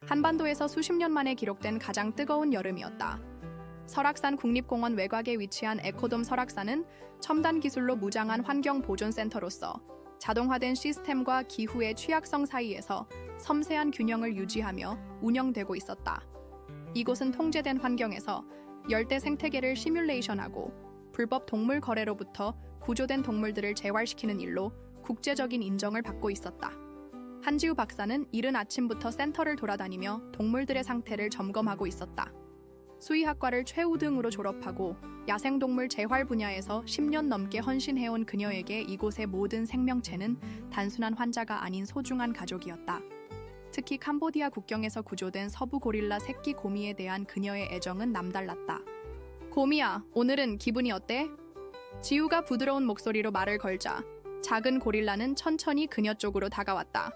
한반도에서 수십 년 만에 기록된 가장 뜨거운 여름이었다. 설악산 국립공원 외곽에 위치한 에코돔 설악산은 첨단 기술로 무장한 환경보존센터로서 자동화된 시스템과 기후의 취약성 사이에서 섬세한 균형을 유지하며 운영되고 있었다. 이곳은 통제된 환경에서 열대 생태계를 시뮬레이션하고 불법 동물 거래로부터 구조된 동물들을 재활시키는 일로 국제적인 인정을 받고 있었다. 한지우 박사는 이른 아침부터 센터를 돌아다니며 동물들의 상태를 점검하고 있었다. 수의학과를 최우등으로 졸업하고 야생동물 재활 분야에서 10년 넘게 헌신해온 그녀에게 이곳의 모든 생명체는 단순한 환자가 아닌 소중한 가족이었다. 특히 캄보디아 국경에서 구조된 서부 고릴라 새끼 고미에 대한 그녀의 애정은 남달랐다. 고미야, 오늘은 기분이 어때? 지우가 부드러운 목소리로 말을 걸자 작은 고릴라는 천천히 그녀 쪽으로 다가왔다.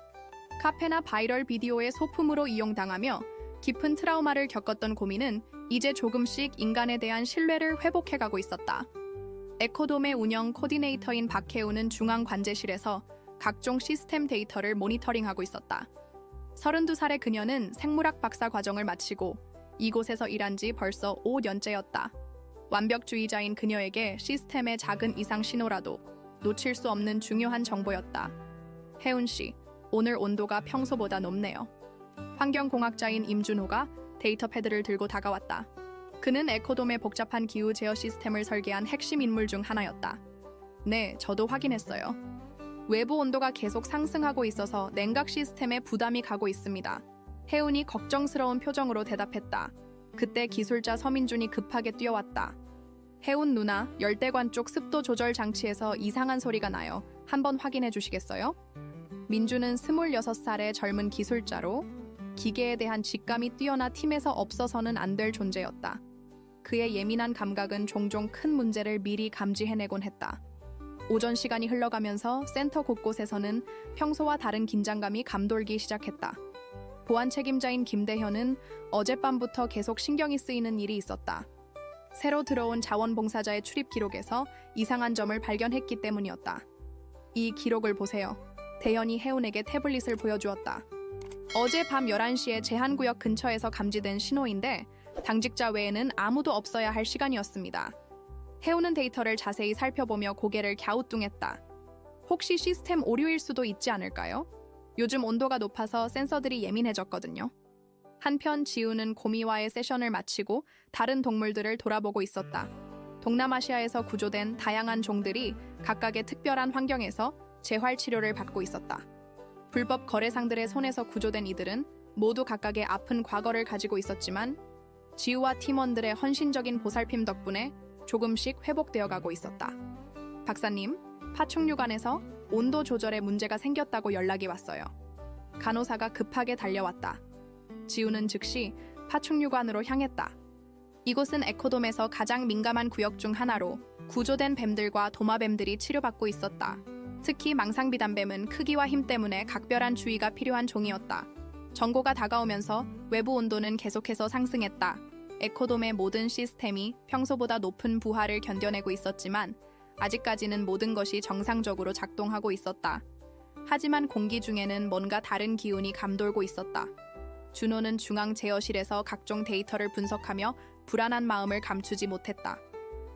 카페나 바이럴 비디오의 소품으로 이용당하며 깊은 트라우마를 겪었던 고미는 이제 조금씩 인간에 대한 신뢰를 회복해가고 있었다. 에코돔의 운영 코디네이터인 박혜우는 중앙관제실에서 각종 시스템 데이터를 모니터링하고 있었다. 32살의 그녀는 생물학 박사 과정을 마치고 이곳에서 일한 지 벌써 5년째였다. 완벽주의자인 그녀에게 시스템의 작은 이상 신호라도 놓칠 수 없는 중요한 정보였다. 혜운 씨, 오늘 온도가 평소보다 높네요. 환경공학자인 임준호가 데이터 패드를 들고 다가왔다. 그는 에코돔의 복잡한 기후 제어 시스템을 설계한 핵심 인물 중 하나였다. 네, 저도 확인했어요. 외부 온도가 계속 상승하고 있어서 냉각 시스템에 부담이 가고 있습니다. 혜운이 걱정스러운 표정으로 대답했다. 그때 기술자 서민준이 급하게 뛰어왔다. 혜운 누나, 열대관 쪽 습도 조절 장치에서 이상한 소리가 나요. 한번 확인해 주시겠어요? 민주는 26살의 젊은 기술자로 기계에 대한 직감이 뛰어나 팀에서 없어서는 안 될 존재였다. 그의 예민한 감각은 종종 큰 문제를 미리 감지해내곤 했다. 오전 시간이 흘러가면서 센터 곳곳에서는 평소와 다른 긴장감이 감돌기 시작했다. 보안 책임자인 김대현은 어젯밤부터 계속 신경이 쓰이는 일이 있었다. 새로 들어온 자원봉사자의 출입 기록에서 이상한 점을 발견했기 때문이었다. 이 기록을 보세요. 대현이 혜운에게 태블릿을 보여주었다. 어제 밤 11시에 제한구역 근처에서 감지된 신호인데 당직자 외에는 아무도 없어야 할 시간이었습니다. 혜운은 데이터를 자세히 살펴보며 고개를 갸우뚱했다. 혹시 시스템 오류일 수도 있지 않을까요? 요즘 온도가 높아서 센서들이 예민해졌거든요. 한편 지우는 고미와의 세션을 마치고 다른 동물들을 돌아보고 있었다. 동남아시아에서 구조된 다양한 종들이 각각의 특별한 환경에서 재활 치료를 받고 있었다. 불법 거래상들의 손에서 구조된 이들은 모두 각각의 아픈 과거를 가지고 있었지만 지우와 팀원들의 헌신적인 보살핌 덕분에 조금씩 회복되어 가고 있었다. 박사님, 파충류관에서 온도 조절에 문제가 생겼다고 연락이 왔어요. 간호사가 급하게 달려왔다. 지우는 즉시 파충류관으로 향했다. 이곳은 에코돔에서 가장 민감한 구역 중 하나로 구조된 뱀들과 도마뱀들이 치료받고 있었다. 특히 망상비단뱀은 크기와 힘 때문에 각별한 주의가 필요한 종이었다. 정고가 다가오면서 외부 온도는 계속해서 상승했다. 에코돔의 모든 시스템이 평소보다 높은 부하를 견뎌내고 있었지만 아직까지는 모든 것이 정상적으로 작동하고 있었다. 하지만 공기 중에는 뭔가 다른 기운이 감돌고 있었다. 준호는 중앙 제어실에서 각종 데이터를 분석하며 불안한 마음을 감추지 못했다.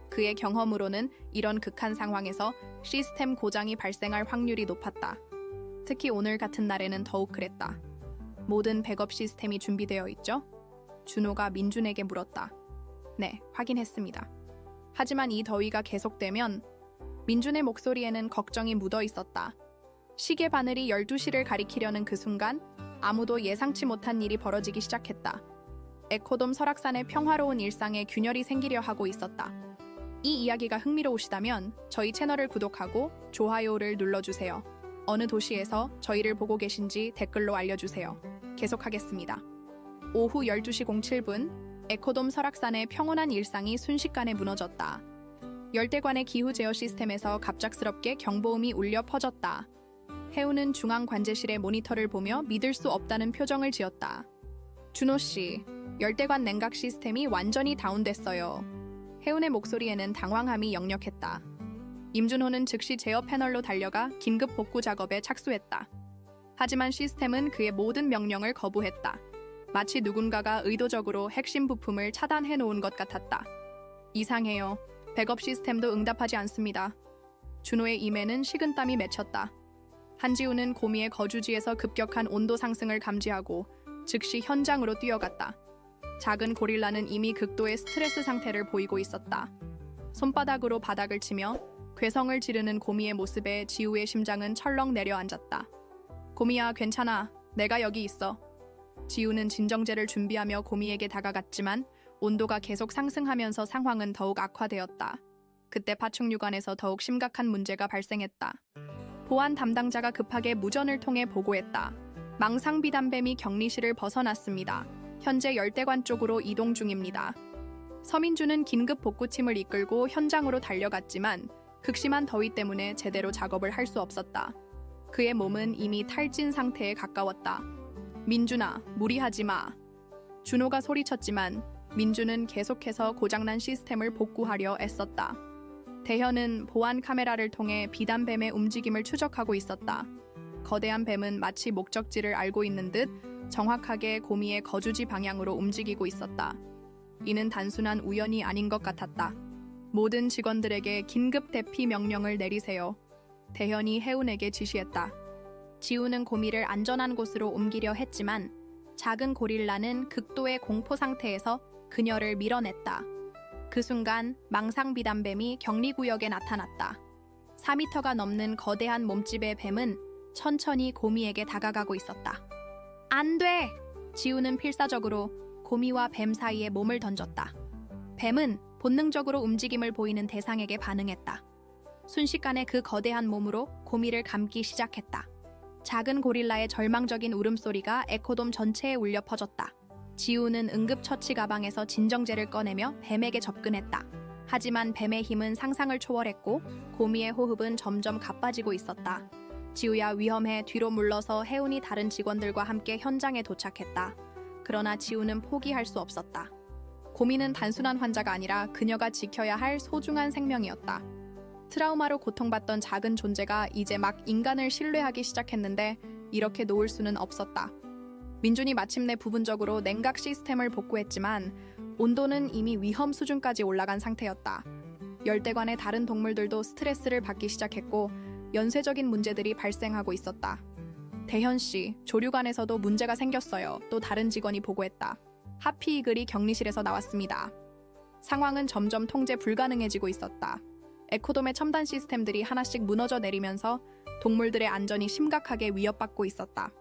그의 경험으로는 이런 극한 상황에서 시스템 고장이 발생할 확률이 높았다. 특히 오늘 같은 날에는 더욱 그랬다. 모든 백업 시스템이 준비되어 있죠? 준호가 민준에게 물었다. 네, 확인했습니다. 하지만 이 더위가 계속되면 민준의 목소리에는 걱정이 묻어 있었다. 시계 바늘이 12시를 가리키려는 그 순간 아무도 예상치 못한 일이 벌어지기 시작했다. 에코돔 설악산의 평화로운 일상에 균열이 생기려 하고 있었다. 이 이야기가 흥미로우시다면 저희 채널을 구독하고 좋아요를 눌러주세요. 어느 도시에서 저희를 보고 계신지 댓글로 알려주세요. 계속하겠습니다. 오후 12시 07분, 에코돔 설악산의 평온한 일상이 순식간에 무너졌다. 열대관의 기후 제어 시스템에서 갑작스럽게 경보음이 울려 퍼졌다. 혜우는 중앙관제실의 모니터를 보며 믿을 수 없다는 표정을 지었다. 준호씨, 열대관 냉각 시스템이 완전히 다운됐어요. 혜운의 목소리에는 당황함이 역력했다. 임준호는 즉시 제어 패널로 달려가 긴급 복구 작업에 착수했다. 하지만 시스템은 그의 모든 명령을 거부했다. 마치 누군가가 의도적으로 핵심 부품을 차단해 놓은 것 같았다. 이상해요. 백업 시스템도 응답하지 않습니다. 준호의 임에는 식은땀이 맺혔다. 한지우는 고미의 거주지에서 급격한 온도 상승을 감지하고 즉시 현장으로 뛰어갔다. 작은 고릴라는 이미 극도의 스트레스 상태를 보이고 있었다. 손바닥으로 바닥을 치며 괴성을 지르는 고미의 모습에 지우의 심장은 철렁 내려앉았다. 고미야, 괜찮아. 내가 여기 있어. 지우는 진정제를 준비하며 고미에게 다가갔지만 온도가 계속 상승하면서 상황은 더욱 악화되었다. 그때 파충류관에서 더욱 심각한 문제가 발생했다. 보안 담당자가 급하게 무전을 통해 보고했다. 망상 비단뱀이 격리실을 벗어났습니다. 현재 열대관 쪽으로 이동 중입니다. 서민주는 긴급 복구팀을 이끌고 현장으로 달려갔지만 극심한 더위 때문에 제대로 작업을 할 수 없었다. 그의 몸은 이미 탈진 상태에 가까웠다. 민준아, 무리하지 마. 준호가 소리쳤지만 민준은 계속해서 고장난 시스템을 복구하려 애썼다. 대현은 보안 카메라를 통해 비단뱀의 움직임을 추적하고 있었다. 거대한 뱀은 마치 목적지를 알고 있는 듯 정확하게 고미의 거주지 방향으로 움직이고 있었다. 이는 단순한 우연이 아닌 것 같았다. 모든 직원들에게 긴급 대피 명령을 내리세요. 대현이 해운에게 지시했다. 지우는 고미를 안전한 곳으로 옮기려 했지만 작은 고릴라는 극도의 공포 상태에서 그녀를 밀어냈다. 그 순간 망상 비단뱀이 격리구역에 나타났다. 4m가 넘는 거대한 몸집의 뱀은 천천히 고미에게 다가가고 있었다. 안 돼! 지우는 필사적으로 고미와 뱀 사이에 몸을 던졌다. 뱀은 본능적으로 움직임을 보이는 대상에게 반응했다. 순식간에 그 거대한 몸으로 고미를 감기 시작했다. 작은 고릴라의 절망적인 울음소리가 에코돔 전체에 울려 퍼졌다. 지우는 응급처치 가방에서 진정제를 꺼내며 뱀에게 접근했다. 하지만 뱀의 힘은 상상을 초월했고 고미의 호흡은 점점 가빠지고 있었다. 지우야, 위험해. 뒤로 물러서 해운이 다른 직원들과 함께 현장에 도착했다. 그러나 지우는 포기할 수 없었다. 고미는 단순한 환자가 아니라 그녀가 지켜야 할 소중한 생명이었다. 트라우마로 고통받던 작은 존재가 이제 막 인간을 신뢰하기 시작했는데 이렇게 놓을 수는 없었다. 민준이 마침내 부분적으로 냉각 시스템을 복구했지만 온도는 이미 위험 수준까지 올라간 상태였다. 열대관의 다른 동물들도 스트레스를 받기 시작했고 연쇄적인 문제들이 발생하고 있었다. 대현 씨, 조류관에서도 문제가 생겼어요. 또 다른 직원이 보고했다. 하피 이글이 격리실에서 나왔습니다. 상황은 점점 통제 불가능해지고 있었다. 에코돔의 첨단 시스템들이 하나씩 무너져 내리면서 동물들의 안전이 심각하게 위협받고 있었다.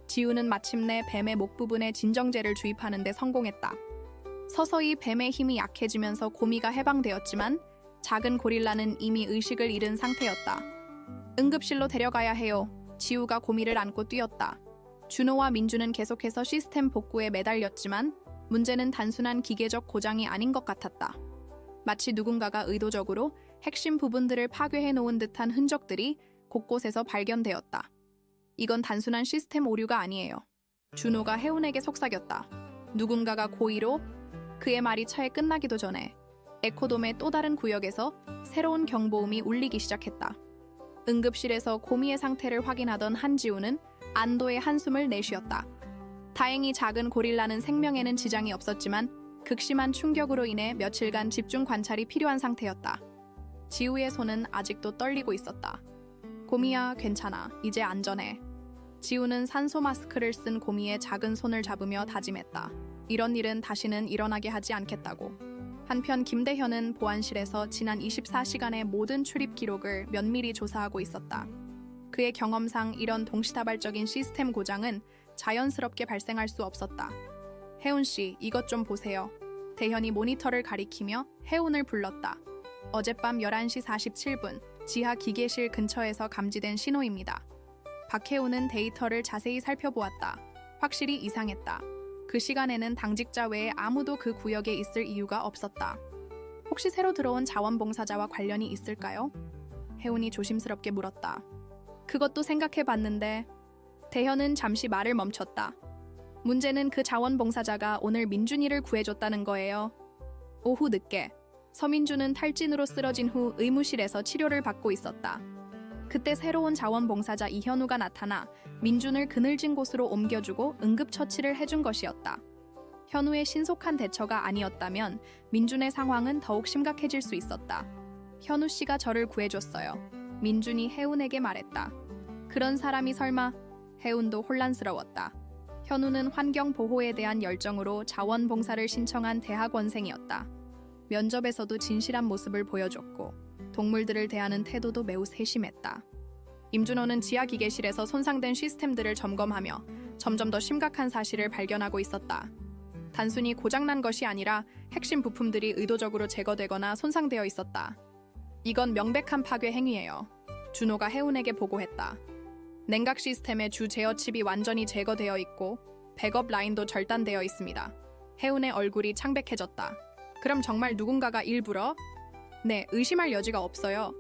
지우는 마침내 뱀의 목 부분에 진정제를 주입하는 데 성공했다. 서서히 뱀의 힘이 약해지면서 고미가 해방되었지만 작은 고릴라는 이미 의식을 잃은 상태였다. 응급실로 데려가야 해요. 지우가 고미를 안고 뛰었다. 준호와 민주는 계속해서 시스템 복구에 매달렸지만 문제는 단순한 기계적 고장이 아닌 것 같았다. 마치 누군가가 의도적으로 핵심 부분들을 파괴해 놓은 듯한 흔적들이 곳곳에서 발견되었다. 이건 단순한 시스템 오류가 아니에요. 준호가 해운에게 속삭였다. 누군가가 고의로 그의 말이 차에 끝나기도 전에 에코돔의 또 다른 구역에서 새로운 경보음이 울리기 시작했다. 응급실에서 고미의 상태를 확인하던 한지우는 안도의 한숨을 내쉬었다. 다행히 작은 고릴라는 생명에는 지장이 없었지만 극심한 충격으로 인해 며칠간 집중 관찰이 필요한 상태였다. 지우의 손은 아직도 떨리고 있었다. 고미야, 괜찮아. 이제 안전해. 지우는 산소 마스크를 쓴 고미의 작은 손을 잡으며 다짐했다. 이런 일은 다시는 일어나게 하지 않겠다고. 한편 김대현은 보안실에서 지난 24시간의 모든 출입 기록을 면밀히 조사하고 있었다. 그의 경험상 이런 동시다발적인 시스템 고장은 자연스럽게 발생할 수 없었다. 해운 씨, 이것 좀 보세요. 대현이 모니터를 가리키며 해운을 불렀다. 어젯밤 11시 47분 지하 기계실 근처에서 감지된 신호입니다. 박해운은 데이터를 자세히 살펴보았다. 확실히 이상했다. 그 시간에는 당직자 외에 아무도 그 구역에 있을 이유가 없었다. 혹시 새로 들어온 자원봉사자와 관련이 있을까요? 해운이 조심스럽게 물었다. 그것도 생각해봤는데 대현은 잠시 말을 멈췄다. 문제는 그 자원봉사자가 오늘 민준이를 구해줬다는 거예요. 오후 늦게 서민주는 탈진으로 쓰러진 후 의무실에서 치료를 받고 있었다. 그때 새로운 자원봉사자 이현우가 나타나 민준을 그늘진 곳으로 옮겨주고 응급처치를 해준 것이었다. 현우의 신속한 대처가 아니었다면 민준의 상황은 더욱 심각해질 수 있었다. 현우 씨가 저를 구해줬어요. 민준이 혜운에게 말했다. 그런 사람이 설마? 혜운도 혼란스러웠다. 현우는 환경보호에 대한 열정으로 자원봉사를 신청한 대학원생이었다. 면접에서도 진실한 모습을 보여줬고 동물들을 대하는 태도도 매우 세심했다. 임준호는 지하 기계실에서 손상된 시스템들을 점검하며 점점 더 심각한 사실을 발견하고 있었다. 단순히 고장난 것이 아니라 핵심 부품들이 의도적으로 제거되거나 손상되어 있었다. 이건 명백한 파괴 행위예요. 준호가 혜운에게 보고했다. 냉각 시스템의 주 제어 칩이 완전히 제거되어 있고 백업 라인도 절단되어 있습니다. 혜운의 얼굴이 창백해졌다. 그럼 정말 누군가가 일부러? 네, 의심할 여지가 없어요.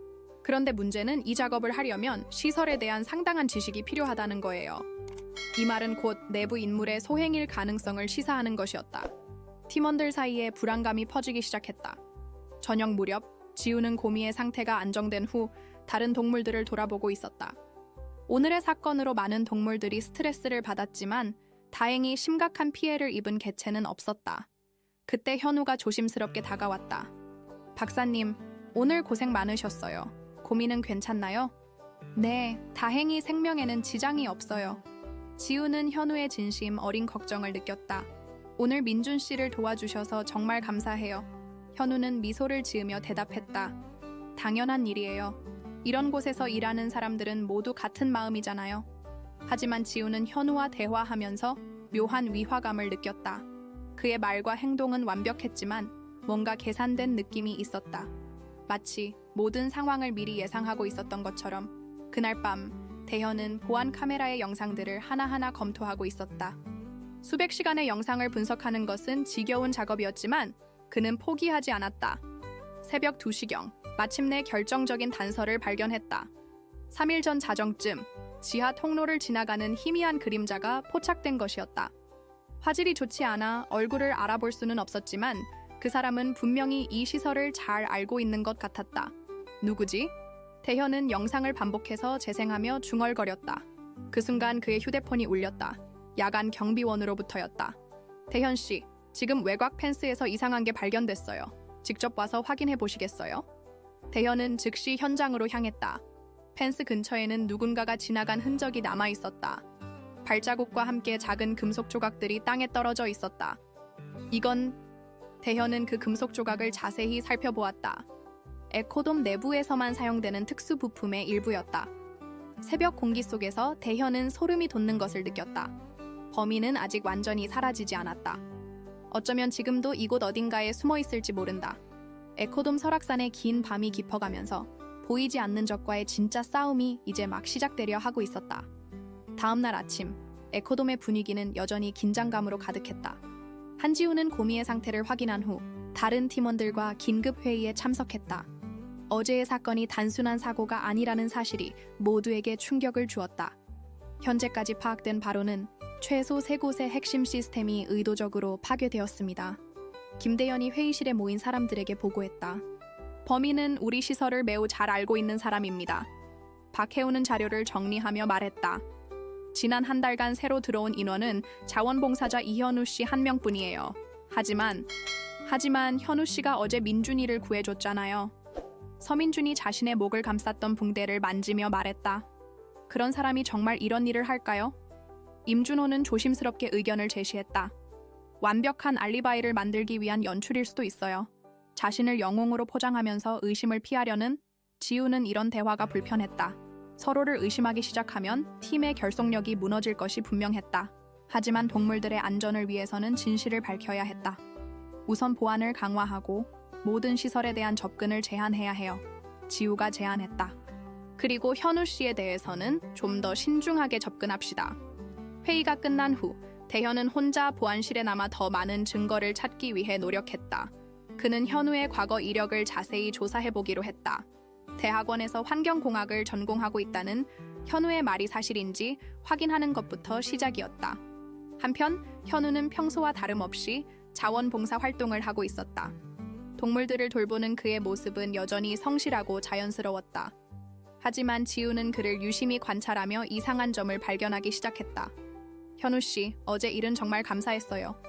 그런데 문제는 이 작업을 하려면 시설에 대한 상당한 지식이 필요하다는 거예요. 이 말은 곧 내부 인물의 소행일 가능성을 시사하는 것이었다. 팀원들 사이에 불안감이 퍼지기 시작했다. 저녁 무렵 지우는 고미의 상태가 안정된 후 다른 동물들을 돌아보고 있었다. 오늘의 사건으로 많은 동물들이 스트레스를 받았지만 다행히 심각한 피해를 입은 개체는 없었다. 그때 현우가 조심스럽게 다가왔다. 박사님, 오늘 고생 많으셨어요. 고미는 괜찮나요? 네, 다행히 생명에는 지장이 없어요. 지우는 현우의 진심 어린 걱정을 느꼈다. 오늘 민준 씨를 도와주셔서 정말 감사해요. 현우는 미소를 지으며 대답했다. 당연한 일이에요. 이런 곳에서 일하는 사람들은 모두 같은 마음이잖아요. 하지만 지우는 현우와 대화하면서 묘한 위화감을 느꼈다. 그의 말과 행동은 완벽했지만 뭔가 계산된 느낌이 있었다. 마치 모든 상황을 미리 예상하고 있었던 것처럼 그날 밤 대현은 보안 카메라의 영상들을 하나하나 검토하고 있었다. 수백 시간의 영상을 분석하는 것은 지겨운 작업이었지만 그는 포기하지 않았다. 새벽 2시경 마침내 결정적인 단서를 발견했다. 3일 전 자정쯤 지하 통로를 지나가는 희미한 그림자가 포착된 것이었다. 화질이 좋지 않아 얼굴을 알아볼 수는 없었지만 그 사람은 분명히 이 시설을 잘 알고 있는 것 같았다. 누구지? 대현은 영상을 반복해서 재생하며 중얼거렸다. 그 순간 그의 휴대폰이 울렸다. 야간 경비원으로부터였다. 대현 씨, 지금 외곽 펜스에서 이상한 게 발견됐어요. 직접 와서 확인해 보시겠어요? 대현은 즉시 현장으로 향했다. 펜스 근처에는 누군가가 지나간 흔적이 남아 있었다. 발자국과 함께 작은 금속 조각들이 땅에 떨어져 있었다. 이건... 대현은 그 금속 조각을 자세히 살펴보았다. 에코돔 내부에서만 사용되는 특수 부품의 일부였다. 새벽 공기 속에서 대현은 소름이 돋는 것을 느꼈다. 범인은 아직 완전히 사라지지 않았다. 어쩌면 지금도 이곳 어딘가에 숨어 있을지 모른다. 에코돔 설악산의 긴 밤이 깊어가면서 보이지 않는 적과의 진짜 싸움이 이제 막 시작되려 하고 있었다. 다음 날 아침, 에코돔의 분위기는 여전히 긴장감으로 가득했다. 한지우는 고미의 상태를 확인한 후 다른 팀원들과 긴급 회의에 참석했다. 어제의 사건이 단순한 사고가 아니라는 사실이 모두에게 충격을 주었다. 현재까지 파악된 바로는 최소 3곳의 핵심 시스템이 의도적으로 파괴되었습니다. 김대현이 회의실에 모인 사람들에게 보고했다. 범인은 우리 시설을 매우 잘 알고 있는 사람입니다. 박혜우는 자료를 정리하며 말했다. 지난 한 달간 새로 들어온 인원은 자원봉사자 이현우 씨 한 명뿐이에요. 하지만 현우 씨가 어제 민준이를 구해줬잖아요. 서민준이 자신의 목을 감쌌던 붕대를 만지며 말했다. 그런 사람이 정말 이런 일을 할까요? 임준호는 조심스럽게 의견을 제시했다. 완벽한 알리바이를 만들기 위한 연출일 수도 있어요. 자신을 영웅으로 포장하면서 의심을 피하려는 지우는 이런 대화가 불편했다. 서로를 의심하기 시작하면 팀의 결속력이 무너질 것이 분명했다. 하지만 동물들의 안전을 위해서는 진실을 밝혀야 했다. 우선 보안을 강화하고 모든 시설에 대한 접근을 제한해야 해요. 지우가 제안했다. 그리고 현우 씨에 대해서는 좀 더 신중하게 접근합시다. 회의가 끝난 후 대현은 혼자 보안실에 남아 더 많은 증거를 찾기 위해 노력했다. 그는 현우의 과거 이력을 자세히 조사해보기로 했다. 대학원에서 환경공학을 전공하고 있다는 현우의 말이 사실인지 확인하는 것부터 시작이었다. 한편 현우는 평소와 다름없이 자원봉사 활동을 하고 있었다. 동물들을 돌보는 그의 모습은 여전히 성실하고 자연스러웠다. 하지만 지우는 그를 유심히 관찰하며 이상한 점을 발견하기 시작했다. 현우 씨, 어제 일은 정말 감사했어요.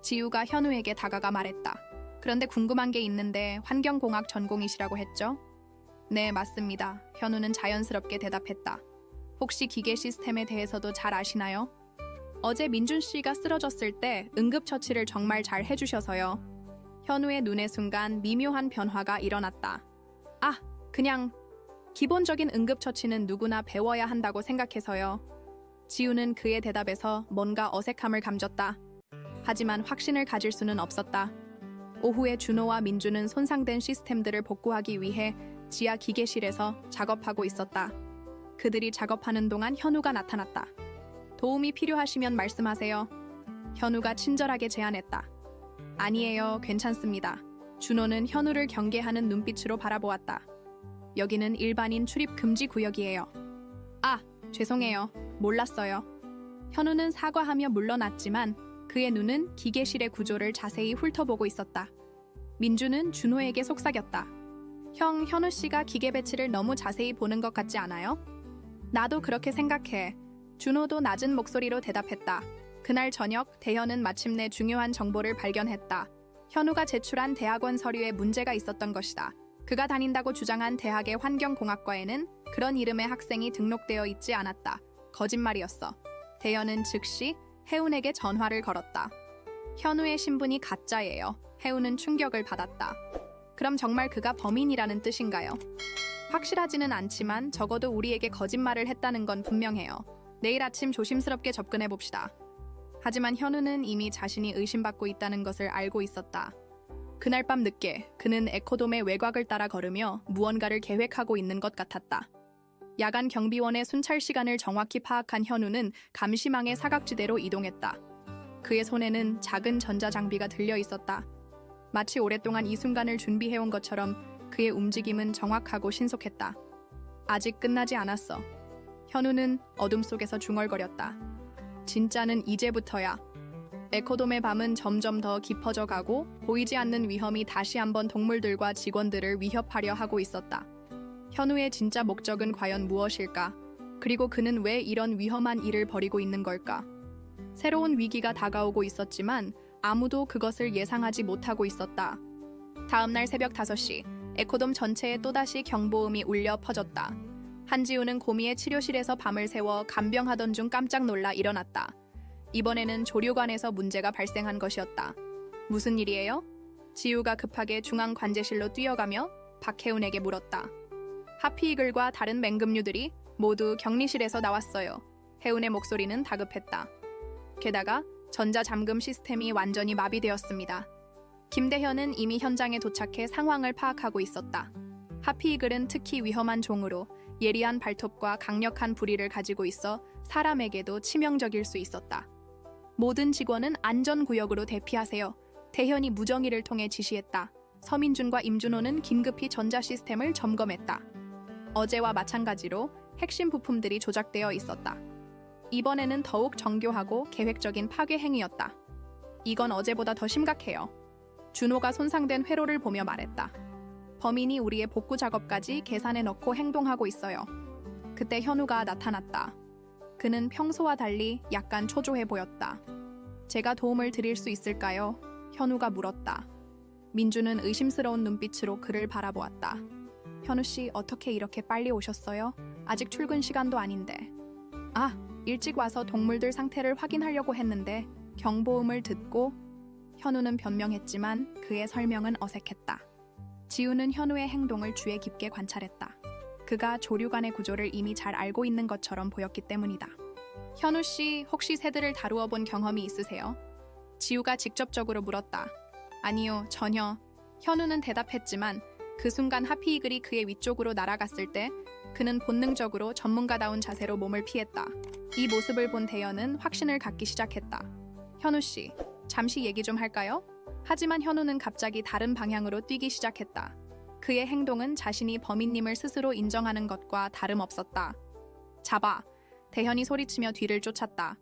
지우가 현우에게 다가가 말했다. 그런데 궁금한 게 있는데 환경공학 전공이시라고 했죠? 네, 맞습니다. 현우는 자연스럽게 대답했다. 혹시 기계 시스템에 대해서도 잘 아시나요? 어제 민준 씨가 쓰러졌을 때 응급처치를 정말 잘 해주셔서요. 현우의 눈에 순간 미묘한 변화가 일어났다. 아, 그냥 기본적인 응급처치는 누구나 배워야 한다고 생각해서요. 지우는 그의 대답에서 뭔가 어색함을 감졌다. 하지만 확신을 가질 수는 없었다. 오후에 준호와 민주는 손상된 시스템들을 복구하기 위해 지하 기계실에서 작업하고 있었다. 그들이 작업하는 동안 현우가 나타났다. 도움이 필요하시면 말씀하세요. 현우가 친절하게 제안했다. 아니에요, 괜찮습니다. 준호는 현우를 경계하는 눈빛으로 바라보았다. 여기는 일반인 출입 금지 구역이에요. 아, 죄송해요. 몰랐어요. 현우는 사과하며 물러났지만 그의 눈은 기계실의 구조를 자세히 훑어보고 있었다. 민주는 준호에게 속삭였다. 형, 현우 씨가 기계 배치를 너무 자세히 보는 것 같지 않아요? 나도 그렇게 생각해. 준호도 낮은 목소리로 대답했다. 그날 저녁 대현은 마침내 중요한 정보를 발견했다. 현우가 제출한 대학원 서류에 문제가 있었던 것이다. 그가 다닌다고 주장한 대학의 환경공학과에는 그런 이름의 학생이 등록되어 있지 않았다. 거짓말이었어. 대현은 즉시 혜운에게 전화를 걸었다. 현우의 신분이 가짜예요. 혜운은 충격을 받았다. 그럼 정말 그가 범인이라는 뜻인가요? 확실하지는 않지만 적어도 우리에게 거짓말을 했다는 건 분명해요. 내일 아침 조심스럽게 접근해 봅시다. 하지만 현우는 이미 자신이 의심받고 있다는 것을 알고 있었다. 그날 밤 늦게 그는 에코돔의 외곽을 따라 걸으며 무언가를 계획하고 있는 것 같았다. 야간 경비원의 순찰 시간을 정확히 파악한 현우는 감시망의 사각지대로 이동했다. 그의 손에는 작은 전자장비가 들려 있었다. 마치 오랫동안 이 순간을 준비해온 것처럼 그의 움직임은 정확하고 신속했다. 아직 끝나지 않았어. 현우는 어둠 속에서 중얼거렸다. 진짜는 이제부터야. 에코돔의 밤은 점점 더 깊어져 가고 보이지 않는 위험이 다시 한번 동물들과 직원들을 위협하려 하고 있었다. 현우의 진짜 목적은 과연 무엇일까? 그리고 그는 왜 이런 위험한 일을 벌이고 있는 걸까? 새로운 위기가 다가오고 있었지만 아무도 그것을 예상하지 못하고 있었다. 다음 날 새벽 5시, 에코돔 전체에 또다시 경보음이 울려 퍼졌다. 한지우는 고미의 치료실에서 밤을 새워 간병하던 중 깜짝 놀라 일어났다. 이번에는 조류관에서 문제가 발생한 것이었다. 무슨 일이에요? 지우가 급하게 중앙관제실로 뛰어가며 박혜운에게 물었다. 하피이글과 다른 맹금류들이 모두 격리실에서 나왔어요. 혜운의 목소리는 다급했다. 게다가 전자잠금 시스템이 완전히 마비되었습니다. 김대현은 이미 현장에 도착해 상황을 파악하고 있었다. 하피이글은 특히 위험한 종으로 예리한 발톱과 강력한 부리를 가지고 있어 사람에게도 치명적일 수 있었다. 모든 직원은 안전구역으로 대피하세요. 대현이 무정의를 통해 지시했다. 서민준과 임준호는 긴급히 전자 시스템을 점검했다. 어제와 마찬가지로 핵심 부품들이 조작되어 있었다. 이번에는 더욱 정교하고 계획적인 파괴 행위였다. 이건 어제보다 더 심각해요. 준호가 손상된 회로를 보며 말했다. 범인이 우리의 복구 작업까지 계산해 넣고 행동하고 있어요. 그때 현우가 나타났다. 그는 평소와 달리 약간 초조해 보였다. 제가 도움을 드릴 수 있을까요? 현우가 물었다. 민주는 의심스러운 눈빛으로 그를 바라보았다. 현우 씨, 어떻게 이렇게 빨리 오셨어요? 아직 출근 시간도 아닌데. 아, 일찍 와서 동물들 상태를 확인하려고 했는데 경보음을 듣고. 현우는 변명했지만 그의 설명은 어색했다. 지우는 현우의 행동을 주의 깊게 관찰했다. 그가 조류관의 구조를 이미 잘 알고 있는 것처럼 보였기 때문이다. 현우 씨, 혹시 새들을 다루어 본 경험이 있으세요? 지우가 직접적으로 물었다. 아니요, 전혀. 현우는 대답했지만 그 순간 하피이글이 그의 위쪽으로 날아갔을 때 그는 본능적으로 전문가다운 자세로 몸을 피했다. 이 모습을 본 대현은 확신을 갖기 시작했다. 현우 씨, 잠시 얘기 좀 할까요? 하지만 현우는 갑자기 다른 방향으로 뛰기 시작했다. 그의 행동은 자신이 범인님을 스스로 인정하는 것과 다름없었다. 잡아! 대현이 소리치며 뒤를 쫓았다.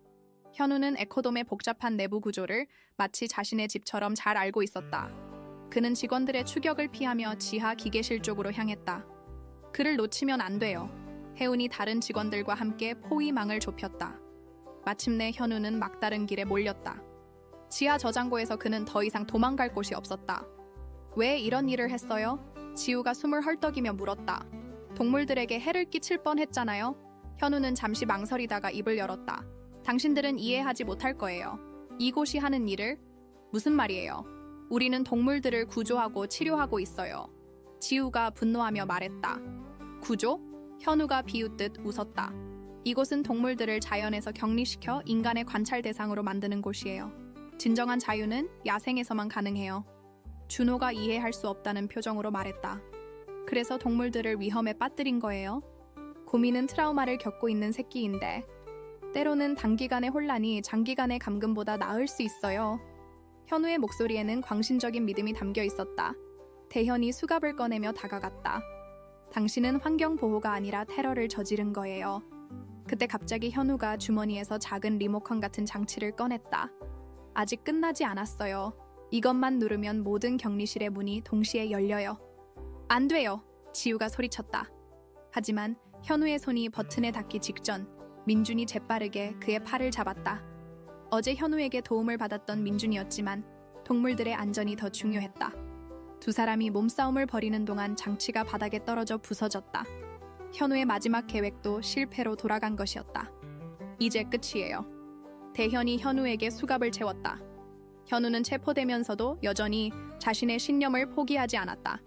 현우는 에코돔의 복잡한 내부 구조를 마치 자신의 집처럼 잘 알고 있었다. 그는 직원들의 추격을 피하며 지하 기계실 쪽으로 향했다. 그를 놓치면 안 돼요. 혜운이 다른 직원들과 함께 포위망을 좁혔다. 마침내 현우는 막다른 길에 몰렸다. 지하 저장고에서 그는 더 이상 도망갈 곳이 없었다. 왜 이런 일을 했어요? 지우가 숨을 헐떡이며 물었다. 동물들에게 해를 끼칠 뻔했잖아요. 현우는 잠시 망설이다가 입을 열었다. 당신들은 이해하지 못할 거예요. 이곳이 하는 일을? 무슨 말이에요? 우리는 동물들을 구조하고 치료하고 있어요. 지우가 분노하며 말했다. 구조? 현우가 비웃듯 웃었다. 이곳은 동물들을 자연에서 격리시켜 인간의 관찰 대상으로 만드는 곳이에요. 진정한 자유는 야생에서만 가능해요. 준호가 이해할 수 없다는 표정으로 말했다. 그래서 동물들을 위험에 빠뜨린 거예요? 고민은 트라우마를 겪고 있는 새끼인데 때로는 단기간의 혼란이 장기간의 감금보다 나을 수 있어요. 현우의 목소리에는 광신적인 믿음이 담겨 있었다. 대현이 수갑을 꺼내며 다가갔다. 당신은 환경보호가 아니라 테러를 저지른 거예요. 그때 갑자기 현우가 주머니에서 작은 리모컨 같은 장치를 꺼냈다. 아직 끝나지 않았어요. 이것만 누르면 모든 격리실의 문이 동시에 열려요. 안 돼요. 지우가 소리쳤다. 하지만 현우의 손이 버튼에 닿기 직전 민준이 재빠르게 그의 팔을 잡았다. 어제 현우에게 도움을 받았던 민준이었지만 동물들의 안전이 더 중요했다. 두 사람이 몸싸움을 벌이는 동안 장치가 바닥에 떨어져 부서졌다. 현우의 마지막 계획도 실패로 돌아간 것이었다. 이제 끝이에요. 대현이 현우에게 수갑을 채웠다. 현우는 체포되면서도 여전히 자신의 신념을 포기하지 않았다.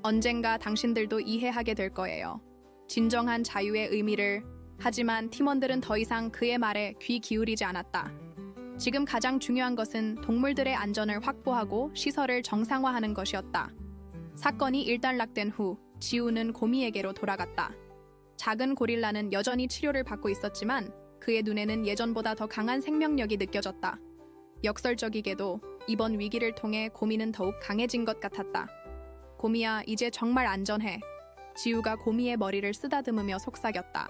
언젠가 당신들도 이해하게 될 거예요. 진정한 자유의 의미를. 하지만 팀원들은 더 이상 그의 말에 귀 기울이지 않았다. 지금 가장 중요한 것은 동물들의 안전을 확보하고 시설을 정상화하는 것이었다. 사건이 일단락된 후 지우는 고미에게로 돌아갔다. 작은 고릴라는 여전히 치료를 받고 있었지만 그의 눈에는 예전보다 더 강한 생명력이 느껴졌다. 역설적이게도 이번 위기를 통해 고미는 더욱 강해진 것 같았다. 고미야, 이제 정말 안전해. 지우가 고미의 머리를 쓰다듬으며 속삭였다.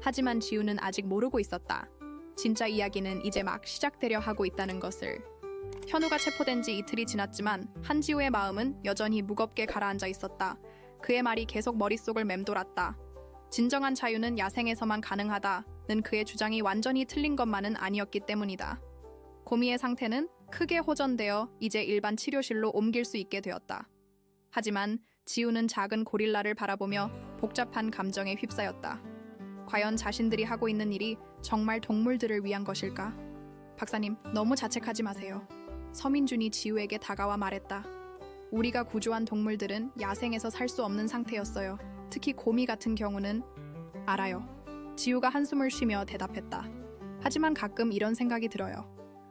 하지만 지우는 아직 모르고 있었다. 진짜 이야기는 이제 막 시작되려 하고 있다는 것을. 현우가 체포된 지 이틀이 지났지만 한지우의 마음은 여전히 무겁게 가라앉아 있었다. 그의 말이 계속 머릿속을 맴돌았다. 진정한 자유는 야생에서만 가능하다는 그의 주장이 완전히 틀린 것만은 아니었기 때문이다. 고미의 상태는 크게 호전되어 이제 일반 치료실로 옮길 수 있게 되었다. 하지만 지우는 작은 고릴라를 바라보며 복잡한 감정에 휩싸였다. 과연 자신들이 하고 있는 일이 정말 동물들을 위한 것일까? 박사님, 너무 자책하지 마세요. 서민준이 지우에게 다가와 말했다. 우리가 구조한 동물들은 야생에서 살 수 없는 상태였어요. 특히 고미 같은 경우는. 알아요. 지우가 한숨을 쉬며 대답했다. 하지만 가끔 이런 생각이 들어요.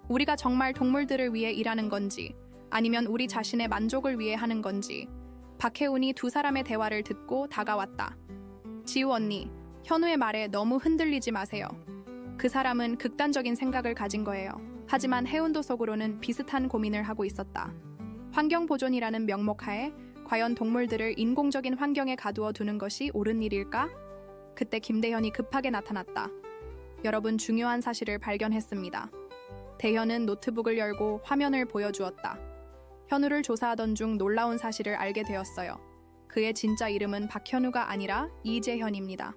우리가 정말 동물들을 위해 일하는 건지 아니면 우리 자신의 만족을 위해 하는 건지. 박혜운이 두 사람의 대화를 듣고 다가왔다. 지우 언니, 현우의 말에 너무 흔들리지 마세요. 그 사람은 극단적인 생각을 가진 거예요. 하지만 혜운도 속으로는 비슷한 고민을 하고 있었다. 환경보존이라는 명목하에 과연 동물들을 인공적인 환경에 가두어 두는 것이 옳은 일일까? 그때 김대현이 급하게 나타났다. 여러분, 중요한 사실을 발견했습니다. 대현은 노트북을 열고 화면을 보여주었다. 현우를 조사하던 중 놀라운 사실을 알게 되었어요. 그의 진짜 이름은 박현우가 아니라 이재현입니다.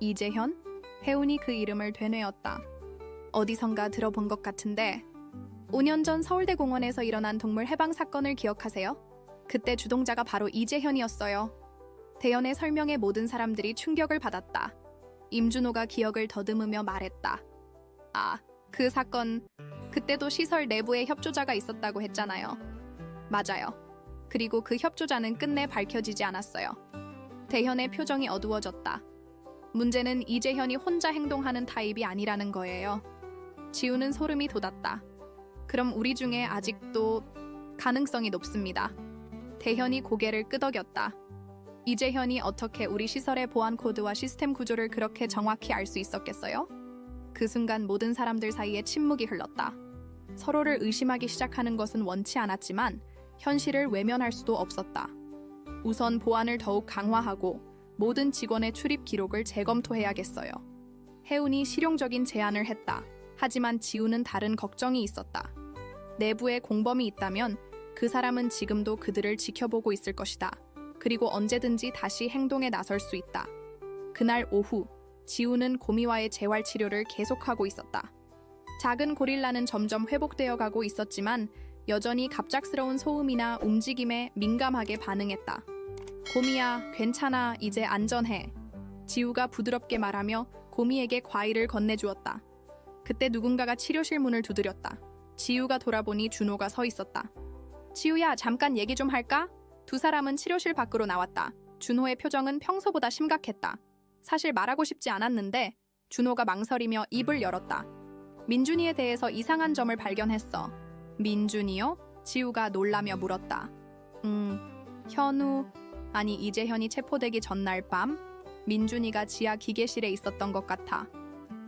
이재현? 혜운이 그 이름을 되뇌었다. 어디선가 들어본 것 같은데 5년 전 서울대 공원에서 일어난 동물 해방 사건을 기억하세요? 그때 주동자가 바로 이재현이었어요. 대현의 설명에 모든 사람들이 충격을 받았다. 임준호가 기억을 더듬으며 말했다. 아, 그 사건, 그때도 시설 내부에 협조자가 있었다고 했잖아요. 맞아요. 그리고 그 협조자는 끝내 밝혀지지 않았어요. 대현의 표정이 어두워졌다. 문제는 이재현이 혼자 행동하는 타입이 아니라는 거예요. 지우는 소름이 돋았다. 그럼 우리 중에 아직도 가능성이 높습니다. 대현이 고개를 끄덕였다. 이재현이 어떻게 우리 시설의 보안 코드와 시스템 구조를 그렇게 정확히 알 수 있었겠어요? 그 순간 모든 사람들 사이에 침묵이 흘렀다. 서로를 의심하기 시작하는 것은 원치 않았지만 현실을 외면할 수도 없었다. 우선 보안을 더욱 강화하고 모든 직원의 출입 기록을 재검토해야겠어요. 혜운이 실용적인 제안을 했다. 하지만 지우는 다른 걱정이 있었다. 내부에 공범이 있다면 그 사람은 지금도 그들을 지켜보고 있을 것이다. 그리고 언제든지 다시 행동에 나설 수 있다. 그날 오후, 지우는 고미와의 재활 치료를 계속하고 있었다. 작은 고릴라는 점점 회복되어 가고 있었지만 여전히 갑작스러운 소음이나 움직임에 민감하게 반응했다. 고미야, 괜찮아, 이제 안전해. 지우가 부드럽게 말하며 고미에게 과일을 건네주었다. 그때 누군가가 치료실 문을 두드렸다. 지우가 돌아보니 준호가 서 있었다. 지우야, 잠깐 얘기 좀 할까? 두 사람은 치료실 밖으로 나왔다. 준호의 표정은 평소보다 심각했다. 사실 말하고 싶지 않았는데 준호가 망설이며 입을 열었다. 민준이에 대해서 이상한 점을 발견했어. 민준이요? 지우가 놀라며 물었다. 현우, 아니 이재현이 체포되기 전날 밤 민준이가 지하 기계실에 있었던 것 같아.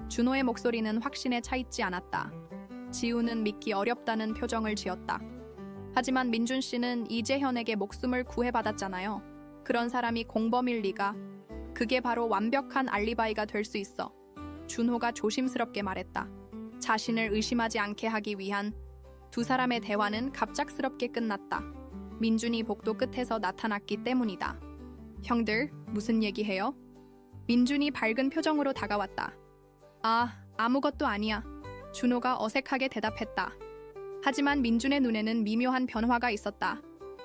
준호의 목소리는 확신에 차 있지 않았다. 지우는 믿기 어렵다는 표정을 지었다. 하지만 민준 씨는 이재현에게 목숨을 구해받았잖아요. 그런 사람이 공범일 리가. 그게 바로 완벽한 알리바이가 될 수 있어. 준호가 조심스럽게 말했다. 자신을 의심하지 않게 하기 위한. 두 사람의 대화는 갑작스럽게 끝났다. 민준이 복도 끝에서 나타났기 때문이다. 형들, 무슨 얘기해요? 민준이 밝은 표정으로 다가왔다. 아무것도 아니야. 준호가 어색하게 대답했다. 하지만 민준의 눈에는 미묘한 변화가 있었다.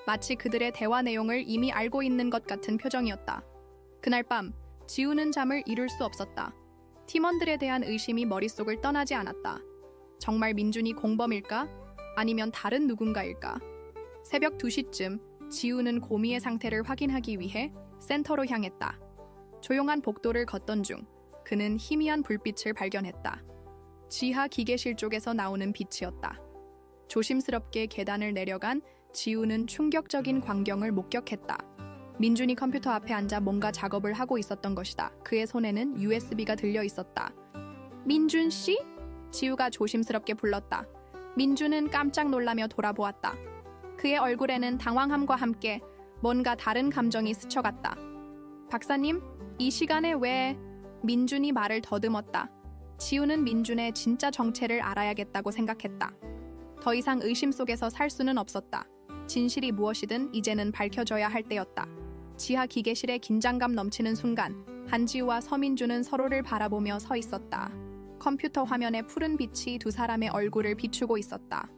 마치 그들의 대화 내용을 이미 알고 있는 것 같은 표정이었다. 그날 밤, 지우는 잠을 이룰 수 없었다. 팀원들에 대한 의심이 머릿속을 떠나지 않았다. 정말 민준이 공범일까? 아니면 다른 누군가일까? 새벽 2시쯤 지우는 고미의 상태를 확인하기 위해 센터로 향했다. 조용한 복도를 걷던 중 그는 희미한 불빛을 발견했다. 지하 기계실 쪽에서 나오는 빛이었다. 조심스럽게 계단을 내려간 지우는 충격적인 광경을 목격했다. 민준이 컴퓨터 앞에 앉아 뭔가 작업을 하고 있었던 것이다. 그의 손에는 USB가 들려 있었다. 민준 씨? 지우가 조심스럽게 불렀다. 민준은 깜짝 놀라며 돌아보았다. 그의 얼굴에는 당황함과 함께 뭔가 다른 감정이 스쳐갔다. 박사님, 이 시간에 왜... 민준이 말을 더듬었다. 지우는 민준의 진짜 정체를 알아야겠다고 생각했다. 더 이상 의심 속에서 살 수는 없었다. 진실이 무엇이든 이제는 밝혀져야 할 때였다. 지하 기계실에 긴장감 넘치는 순간 한지우와 서민주는 서로를 바라보며 서 있었다. 컴퓨터 화면에 푸른 빛이 두 사람의 얼굴을 비추고 있었다.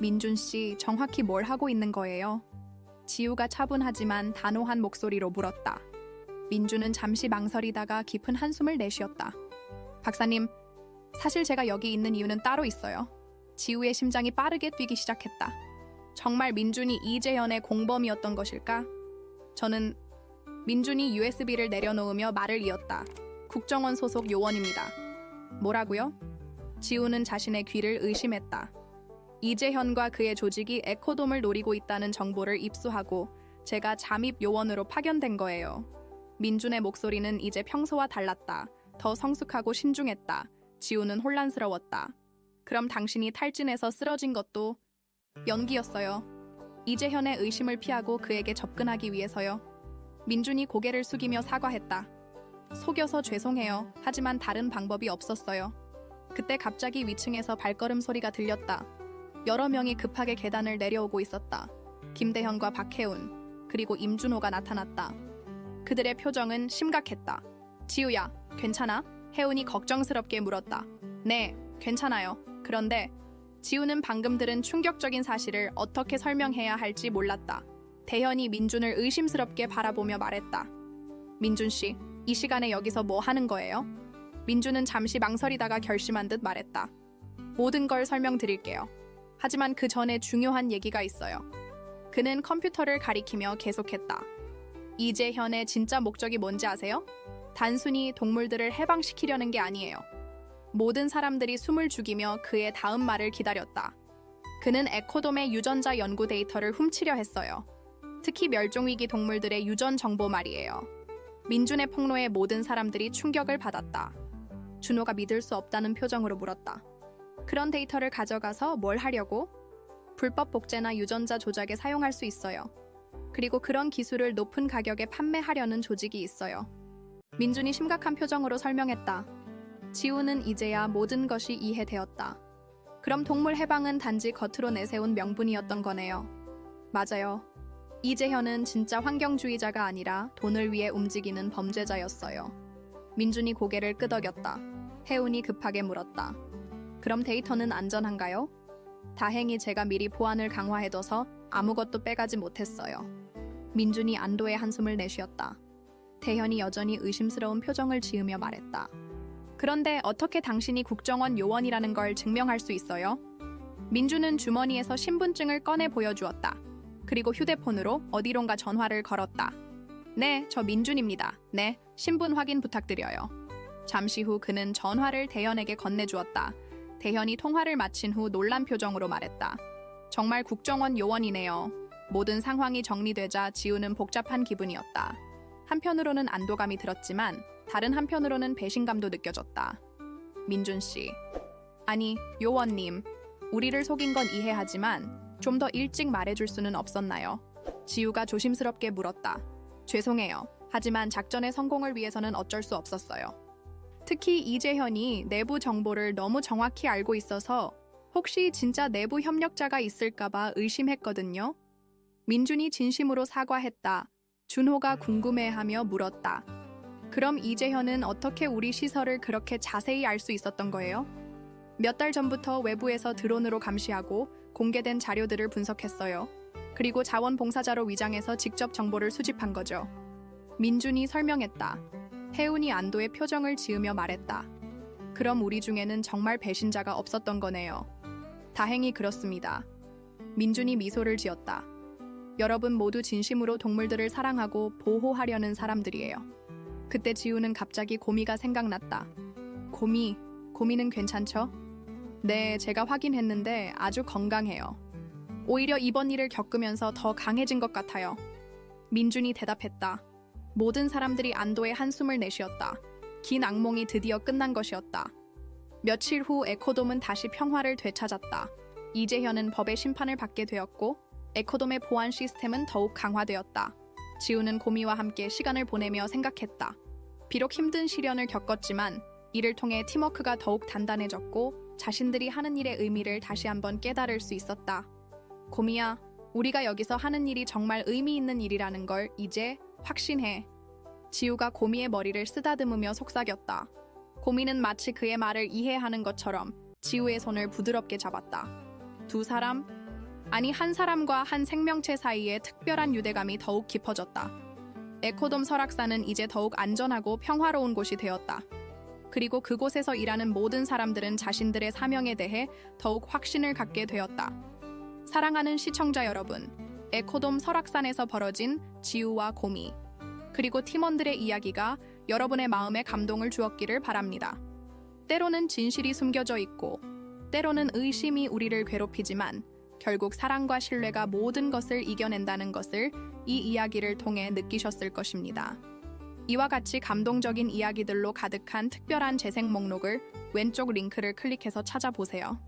민준 씨, 정확히 뭘 하고 있는 거예요? 지우가 차분하지만 단호한 목소리로 물었다. 민준은 잠시 망설이다가 깊은 한숨을 내쉬었다. 박사님, 사실 제가 여기 있는 이유는 따로 있어요. 지우의 심장이 빠르게 뛰기 시작했다. 정말 민준이 이재현의 공범이었던 것일까? 저는 민준이 USB를 내려놓으며 말을 이었다. 국정원 소속 요원입니다. 뭐라고요? 지우는 자신의 귀를 의심했다. 이재현과 그의 조직이 에코돔을 노리고 있다는 정보를 입수하고 제가 잠입 요원으로 파견된 거예요. 민준의 목소리는 이제 평소와 달랐다. 더 성숙하고 신중했다. 지우는 혼란스러웠다. 그럼 당신이 탈진해서 쓰러진 것도 연기였어요. 이재현의 의심을 피하고 그에게 접근하기 위해서요. 민준이 고개를 숙이며 사과했다. 속여서 죄송해요. 하지만 다른 방법이 없었어요. 그때 갑자기 위층에서 발걸음 소리가 들렸다. 여러 명이 급하게 계단을 내려오고 있었다. 김대현과 박혜운, 그리고 임준호가 나타났다. 그들의 표정은 심각했다. 지우야, 괜찮아? 혜운이 걱정스럽게 물었다. 네, 괜찮아요. 그런데 지우는 방금 들은 충격적인 사실을 어떻게 설명해야 할지 몰랐다. 대현이 민준을 의심스럽게 바라보며 말했다. 민준 씨, 이 시간에 여기서 뭐 하는 거예요? 민준은 잠시 망설이다가 결심한 듯 말했다. 모든 걸 설명드릴게요. 하지만 그 전에 중요한 얘기가 있어요. 그는 컴퓨터를 가리키며 계속했다. 이재현의 진짜 목적이 뭔지 아세요? 단순히 동물들을 해방시키려는 게 아니에요. 모든 사람들이 숨을 죽이며 그의 다음 말을 기다렸다. 그는 에코돔의 유전자 연구 데이터를 훔치려 했어요. 특히 멸종위기 동물들의 유전 정보 말이에요. 민준의 폭로에 모든 사람들이 충격을 받았다. 준호가 믿을 수 없다는 표정으로 물었다. 그런 데이터를 가져가서 뭘 하려고? 불법 복제나 유전자 조작에 사용할 수 있어요. 그리고 그런 기술을 높은 가격에 판매하려는 조직이 있어요. 민준이 심각한 표정으로 설명했다. 지우는 이제야 모든 것이 이해되었다. 그럼 동물 해방은 단지 겉으로 내세운 명분이었던 거네요. 맞아요. 이재현은 진짜 환경주의자가 아니라 돈을 위해 움직이는 범죄자였어요. 민준이 고개를 끄덕였다. 혜운이 급하게 물었다. 그럼 데이터는 안전한가요? 다행히 제가 미리 보안을 강화해둬서 아무것도 빼가지 못했어요. 민준이 안도의 한숨을 내쉬었다. 대현이 여전히 의심스러운 표정을 지으며 말했다. 그런데 어떻게 당신이 국정원 요원이라는 걸 증명할 수 있어요? 민준은 주머니에서 신분증을 꺼내 보여주었다. 그리고 휴대폰으로 어디론가 전화를 걸었다. 네, 저 민준입니다. 네, 신분 확인 부탁드려요. 잠시 후 그는 전화를 대현에게 건네주었다. 대현이 통화를 마친 후 놀란 표정으로 말했다. 정말 국정원 요원이네요. 모든 상황이 정리되자 지우는 복잡한 기분이었다. 한편으로는 안도감이 들었지만 다른 한편으로는 배신감도 느껴졌다. 민준 씨. 아니, 요원님. 우리를 속인 건 이해하지만 좀 더 일찍 말해줄 수는 없었나요? 지우가 조심스럽게 물었다. 죄송해요. 하지만 작전의 성공을 위해서는 어쩔 수 없었어요. 특히 이재현이 내부 정보를 너무 정확히 알고 있어서 혹시 진짜 내부 협력자가 있을까봐 의심했거든요. 민준이 진심으로 사과했다. 준호가 궁금해하며 물었다. 그럼 이재현은 어떻게 우리 시설을 그렇게 자세히 알 수 있었던 거예요? 몇 달 전부터 외부에서 드론으로 감시하고 공개된 자료들을 분석했어요. 그리고 자원봉사자로 위장해서 직접 정보를 수집한 거죠. 민준이 설명했다. 혜운이 안도의 표정을 지으며 말했다. 그럼 우리 중에는 정말 배신자가 없었던 거네요. 다행히 그렇습니다. 민준이 미소를 지었다. 여러분 모두 진심으로 동물들을 사랑하고 보호하려는 사람들이에요. 그때 지우는 갑자기 고미가 생각났다. 고미는 괜찮죠? 네, 제가 확인했는데 아주 건강해요. 오히려 이번 일을 겪으면서 더 강해진 것 같아요. 민준이 대답했다. 모든 사람들이 안도의 한숨을 내쉬었다. 긴 악몽이 드디어 끝난 것이었다. 며칠 후 에코돔은 다시 평화를 되찾았다. 이재현은 법의 심판을 받게 되었고 에코돔의 보안 시스템은 더욱 강화되었다. 지우는 고미와 함께 시간을 보내며 생각했다. 비록 힘든 시련을 겪었지만 이를 통해 팀워크가 더욱 단단해졌고 자신들이 하는 일의 의미를 다시 한번 깨달을 수 있었다. 고미야, 우리가 여기서 하는 일이 정말 의미 있는 일이라는 걸 이제 확신해. 지우가 고미의 머리를 쓰다듬으며 속삭였다. 고미는 마치 그의 말을 이해하는 것처럼 지우의 손을 부드럽게 잡았다. 두 사람? 아니 한 사람과 한 생명체 사이에 특별한 유대감이 더욱 깊어졌다. 에코돔 설악산은 이제 더욱 안전하고 평화로운 곳이 되었다. 그리고 그곳에서 일하는 모든 사람들은 자신들의 사명에 대해 더욱 확신을 갖게 되었다. 사랑하는 시청자 여러분, 에코돔 설악산에서 벌어진 지우와 고미, 그리고 팀원들의 이야기가 여러분의 마음에 감동을 주었기를 바랍니다. 때로는 진실이 숨겨져 있고, 때로는 의심이 우리를 괴롭히지만 결국 사랑과 신뢰가 모든 것을 이겨낸다는 것을 이 이야기를 통해 느끼셨을 것입니다. 이와 같이 감동적인 이야기들로 가득한 특별한 재생 목록을 왼쪽 링크를 클릭해서 찾아보세요.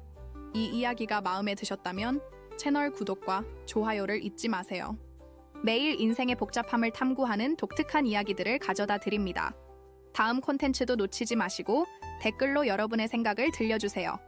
이 이야기가 마음에 드셨다면 채널 구독과 좋아요를 잊지 마세요. 매일 인생의 복잡함을 탐구하는 독특한 이야기들을 가져다 드립니다. 다음 콘텐츠도 놓치지 마시고 댓글로 여러분의 생각을 들려주세요.